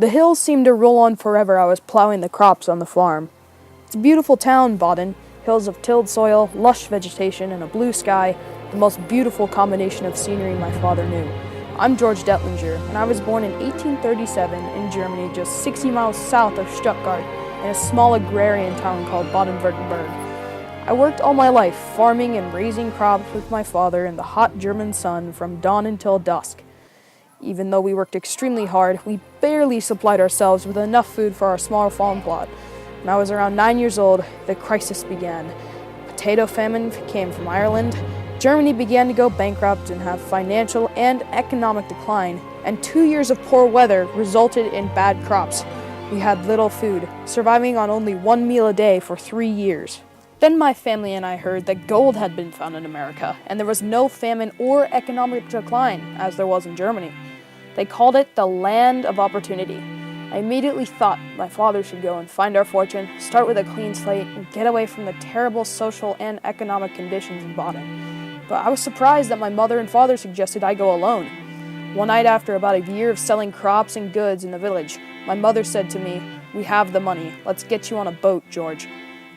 The hills seemed to roll on forever. I was plowing the crops on the farm. It's a beautiful town, Baden. Hills of tilled soil, lush vegetation, and a blue sky, the most beautiful combination of scenery my father knew. I'm George Dettlinger, and I was born in 1837 in Germany, just 60 miles south of Stuttgart, in a small agrarian town called Baden-Württemberg. I worked all my life, farming and raising crops with my father in the hot German sun from dawn until dusk. Even though we worked extremely hard, we barely supplied ourselves with enough food for our small farm plot. When I was around 9 years old, the crisis began. Potato famine came from Ireland. Germany began to go bankrupt and have financial and economic decline, and 2 years of poor weather resulted in bad crops. We had little food, surviving on only one meal a day for 3 years. Then my family and I heard that gold had been found in America, and there was no famine or economic decline, as there was in Germany. They called it the land of opportunity. I immediately thought my father should go and find our fortune, start with a clean slate, and get away from the terrible social and economic conditions in Baden. But I was surprised that my mother and father suggested I go alone. One night after about a year of selling crops and goods in the village, my mother said to me, "We have the money. Let's get you on a boat, George."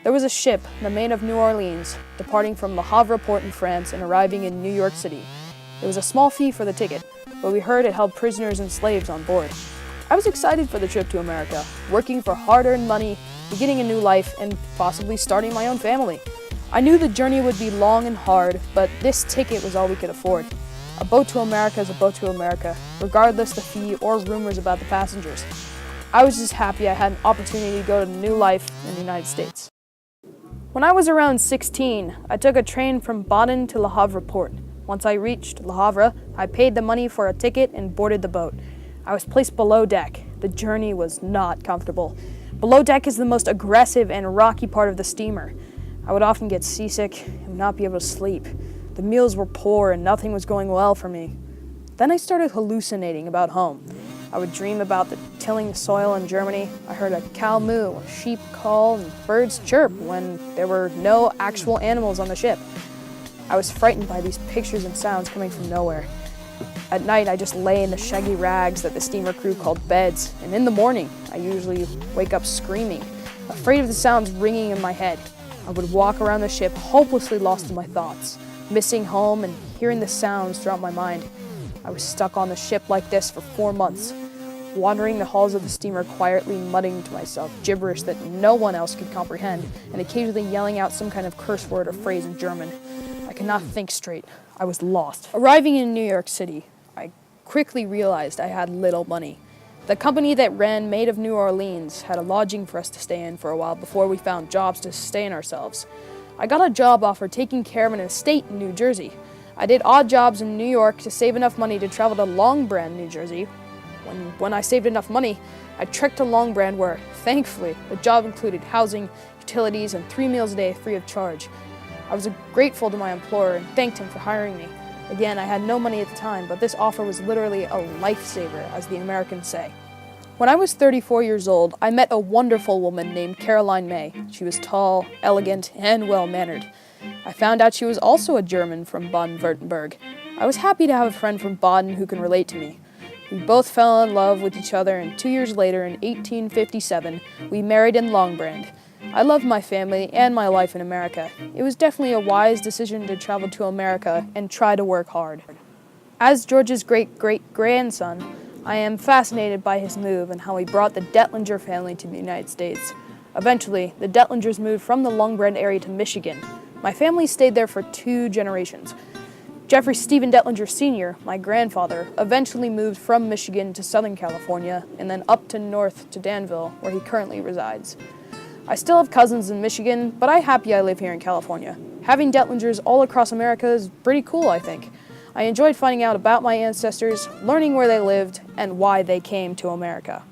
There was a ship, the Main of New Orleans, departing from Le Havre port in France and arriving in New York City. It was a small fee for the ticket, but we heard it held prisoners and slaves on board. I was excited for the trip to America, working for hard-earned money, beginning a new life, and possibly starting my own family. I knew the journey would be long and hard, but this ticket was all we could afford. A boat to America is a boat to America, regardless the fee or rumors about the passengers. I was just happy I had an opportunity to go to a new life in the United States. When I was around 16, I took a train from Baden to Le Havre port. Once I reached Le Havre, I paid the money for a ticket and boarded the boat. I was placed below deck. The journey was not comfortable. Below deck is the most aggressive and rocky part of the steamer. I would often get seasick and not be able to sleep. The meals were poor and nothing was going well for me. Then I started hallucinating about home. I would dream about the tilling the soil in Germany. I heard a cow moo, a sheep call, and birds chirp when there were no actual animals on the ship. I was frightened by these pictures and sounds coming from nowhere. At night, I just lay in the shaggy rags that the steamer crew called beds, and in the morning, I usually wake up screaming, afraid of the sounds ringing in my head. I would walk around the ship hopelessly lost in my thoughts, missing home and hearing the sounds throughout my mind. I was stuck on the ship like this for 4 months, wandering the halls of the steamer quietly muttering to myself gibberish that no one else could comprehend, and occasionally yelling out some kind of curse word or phrase in German. I could not think straight. I was lost. Arriving in New York City, I quickly realized I had little money. The company that ran Maid of New Orleans had a lodging for us to stay in for a while before we found jobs to sustain ourselves. I got a job offer taking care of an estate in New Jersey. I did odd jobs in New York to save enough money to travel to Long Branch, New Jersey. When I saved enough money, I trekked to Long Branch where, thankfully, the job included housing, utilities, and 3 meals a day free of charge. I was grateful to my employer and thanked him for hiring me. Again, I had no money at the time, but this offer was literally a lifesaver, as the Americans say. When I was 34 years old, I met a wonderful woman named Caroline May. She was tall, elegant, and well-mannered. I found out she was also a German from Baden-Württemberg. I was happy to have a friend from Baden who can relate to me. We both fell in love with each other, and 2 years later, in 1857, we married in Long Branch. I love my family and my life in America. It was definitely a wise decision to travel to America and try to work hard. As George's great-great-grandson, I am fascinated by his move and how he brought the Dettlinger family to the United States. Eventually, the Dettlingers moved from the Long Branch area to Michigan. My family stayed there for 2 generations. Jeffrey Stephen Dettlinger Sr., my grandfather, eventually moved from Michigan to Southern California and then up to north to Danville, where he currently resides. I still have cousins in Michigan, but I'm happy I live here in California. Having Dettlingers all across America is pretty cool, I think. I enjoyed finding out about my ancestors, learning where they lived, and why they came to America.